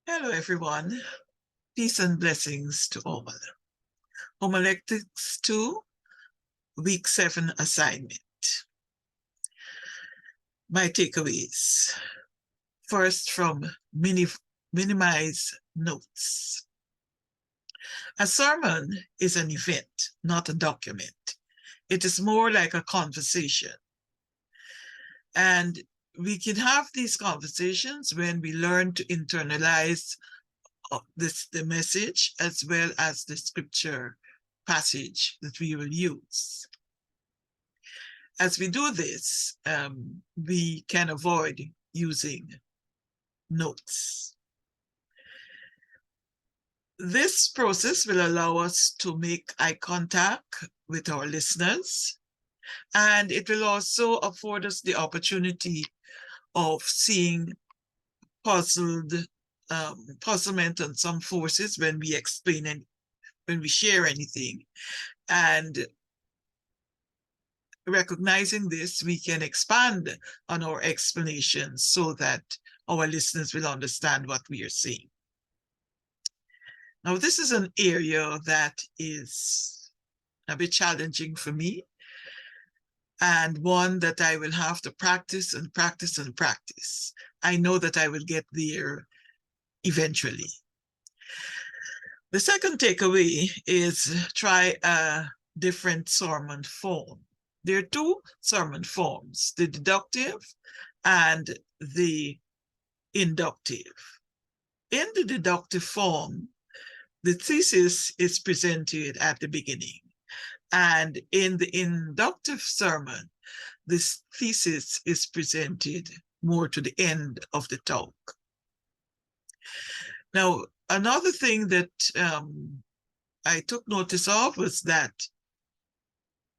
Hello, everyone. Peace and blessings to all. Homiletics 2, Week 7 assignment. My takeaways. First, from minimize notes. A sermon is an event, not a document. It is more like a conversation. And we can have these conversations when we learn to internalize the message as well as the scripture passage that we will use. As we do this, we can avoid using notes. This process will allow us to make eye contact with our listeners, and it will also afford us the opportunity of seeing puzzlement on some forces when we explain and when we share anything. And recognizing this, we can expand on our explanations so that our listeners will understand what we are saying. Now, this is an area that is a bit challenging for me, and one that I will have to practice and practice and practice. I know that I will get there eventually. The second takeaway is try a different sermon form. There are two sermon forms, the deductive and the inductive. In the deductive form, the thesis is presented at the beginning. And in the inductive sermon, this thesis is presented more to the end of the talk. Now, another thing that I took notice of was that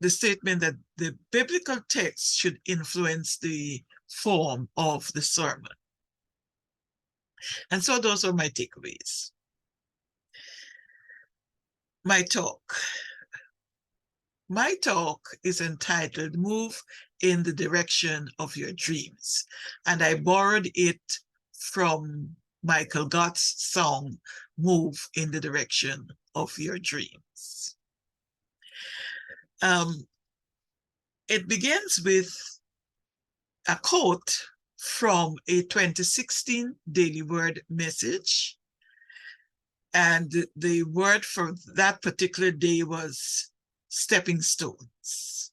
the statement that the biblical text should influence the form of the sermon. And so those are my takeaways. My talk. My talk is entitled Move in the Direction of Your Dreams. And I borrowed it from Michael Gott's song, Move in the Direction of Your Dreams. It begins with a quote from a 2016 Daily Word message. And the word for that particular day was stepping stones.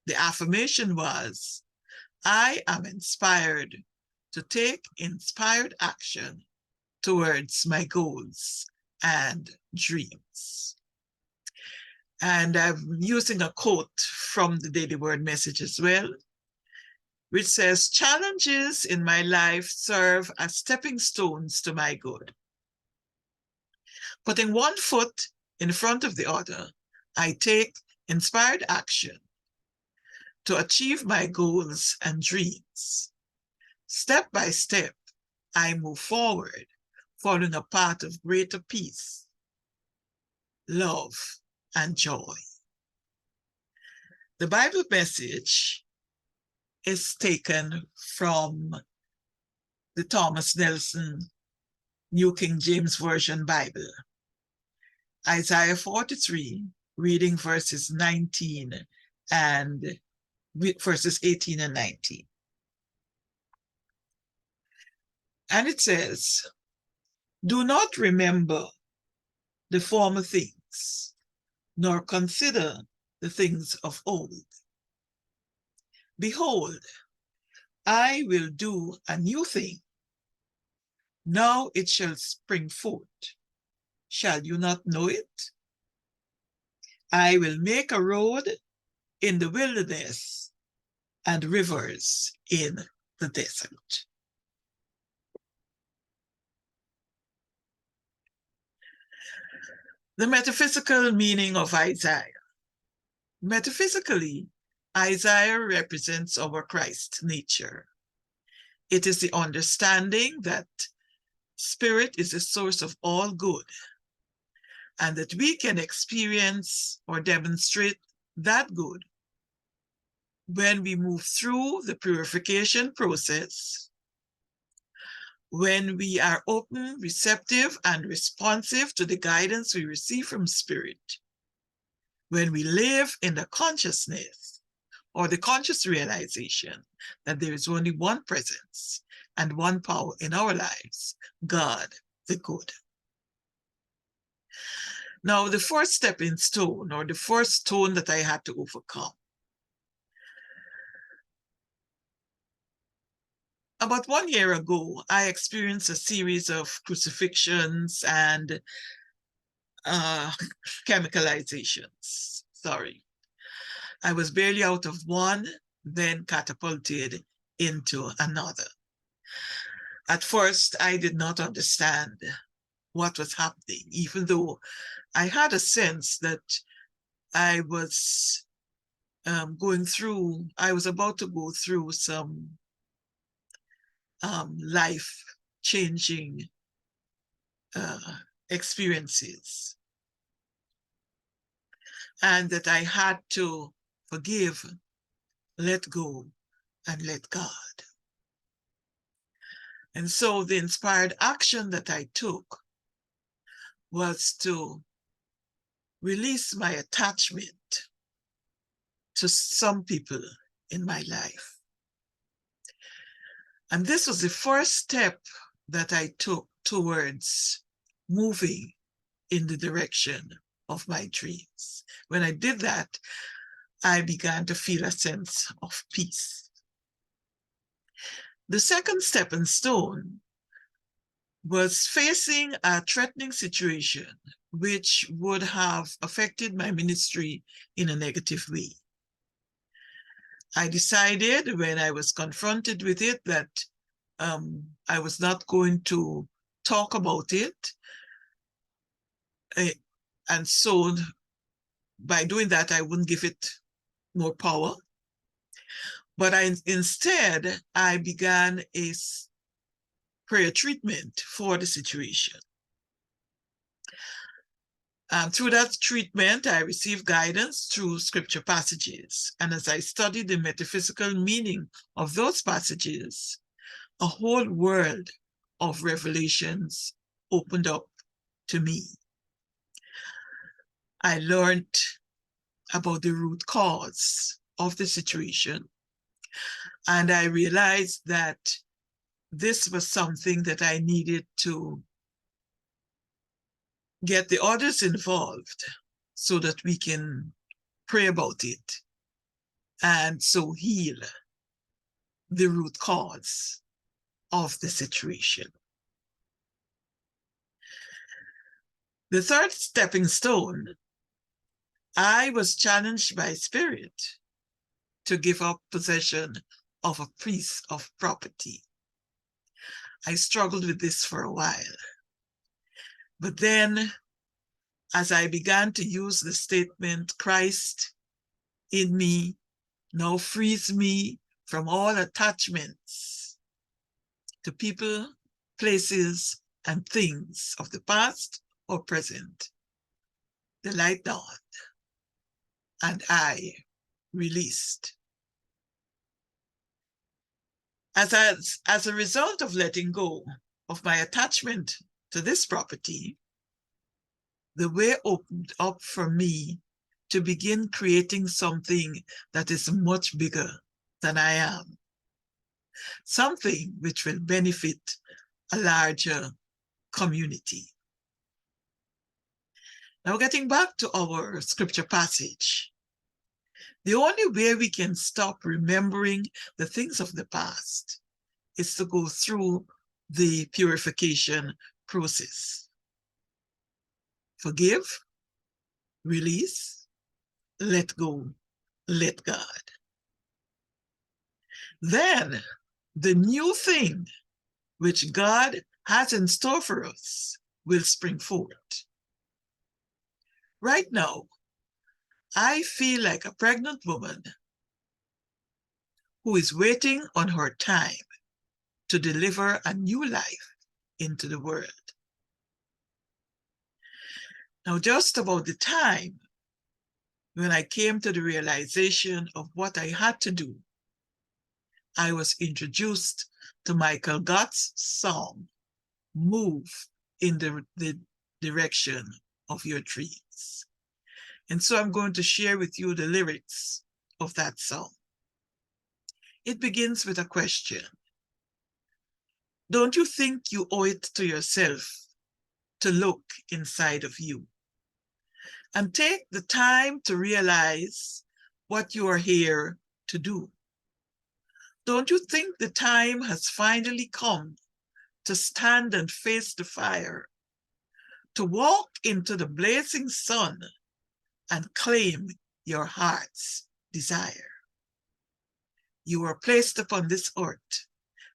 The affirmation was, I am inspired to take inspired action towards my goals and dreams. And I'm using a quote from the Daily Word message as well, which says, challenges in my life serve as stepping stones to my good. Putting one foot in front of the other, I take inspired action to achieve my goals and dreams. Step by step, I move forward, following a path of greater peace, love, and joy. The Bible message is taken from the Thomas Nelson New King James Version Bible. Isaiah 43, reading verses 19 and verses 18 and 19. And it says, do not remember the former things, nor consider the things of old. Behold, I will do a new thing. Now it shall spring forth. Shall you not know it? I will make a road in the wilderness and rivers in the desert. The metaphysical meaning of Isaiah. Metaphysically, Isaiah represents our Christ nature. It is the understanding that spirit is the source of all good, and that we can experience or demonstrate that good when we move through the purification process when we are open, receptive, and responsive to the guidance we receive from Spirit, when we live in the consciousness or the conscious realization that there is only one presence and one power in our lives, God, the good. Now, the first stepping stone, or the first stone that I had to overcome, about 1 year ago, I experienced a series of crucifixions and chemicalizations. Sorry. I was barely out of one, then catapulted into another. At first, I did not understand what was happening, even though I had a sense that I was I was about to go through some life-changing experiences, and that I had to forgive, let go, and let God. And so the inspired action that I took was to release my attachment to some people in my life. And this was the first step that I took towards moving in the direction of my dreams. When I did that, I began to feel a sense of peace. The second stepping stone was facing a threatening situation which would have affected my ministry in a negative way. I decided when I was confronted with it that I was not going to talk about it. And so by doing that, I wouldn't give it more power. But instead, I began a prayer treatment for the situation. Through that treatment, I received guidance through scripture passages. And as I studied the metaphysical meaning of those passages, a whole world of revelations opened up to me. I learned about the root cause of the situation. And I realized that this was something that I needed to get the others involved so that we can pray about it and so heal the root cause of the situation. The third stepping stone, I was challenged by Spirit to give up possession of a piece of property. I struggled with this for a while. But then, as I began to use the statement, Christ in me now frees me from all attachments to people, places, and things of the past or present, the light dawned, and I released. As a result of letting go of my attachment to this property, the way opened up for me to begin creating something that is much bigger than I am. Something which will benefit a larger community. Now, getting back to our scripture passage, the only way we can stop remembering the things of the past is to go through the purification process. Forgive, release, let go, let God. Then the new thing which God has in store for us will spring forth. Right now, I feel like a pregnant woman who is waiting on her time to deliver a new life into the world. Now, just about the time when I came to the realization of what I had to do, I was introduced to Michael Gott's song, Move in the Direction of Your Dreams. And so I'm going to share with you the lyrics of that song. It begins with a question. Don't you think you owe it to yourself to look inside of you and take the time to realize what you are here to do? Don't you think the time has finally come to stand and face the fire, to walk into the blazing sun and claim your heart's desire? You were placed upon this earth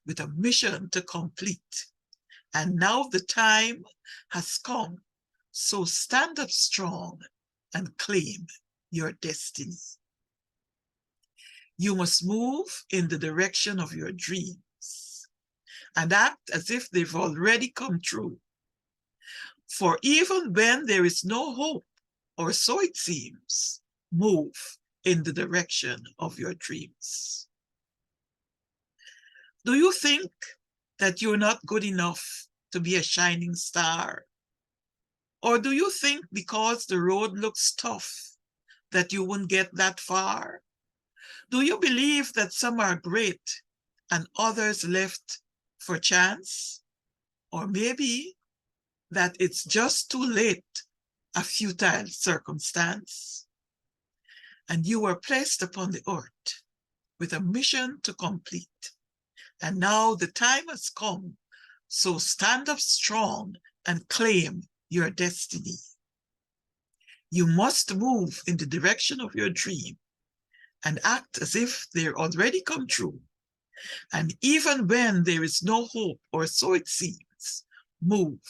with a mission to complete, and now the time has come, so stand up strong and claim your destiny. You must move in the direction of your dreams and act as if they've already come true. For even when there is no hope, or so it seems, move in the direction of your dreams. Do you think that you're not good enough to be a shining star? Or do you think because the road looks tough that you won't get that far? Do you believe that some are great and others left for chance? Or maybe that it's just too late, a futile circumstance? And you were placed upon the earth with a mission to complete. And now the time has come, so stand up strong and claim your destiny. You must move in the direction of your dream and act as if they're already come true. And even when there is no hope, or so it seems, move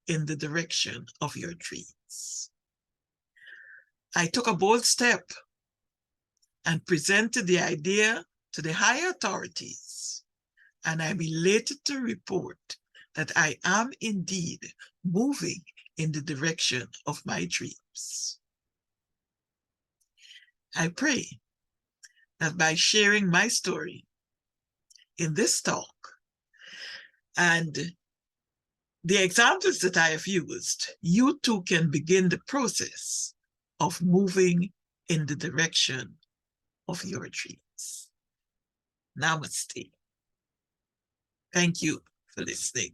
in the direction of your dreams. I took a bold step and presented the idea to the higher authorities, and I'm elated to report that I am indeed moving in the direction of my dreams. I pray that by sharing my story in this talk and the examples that I have used, you too can begin the process of moving in the direction of your dreams. Namaste. Thank you for listening.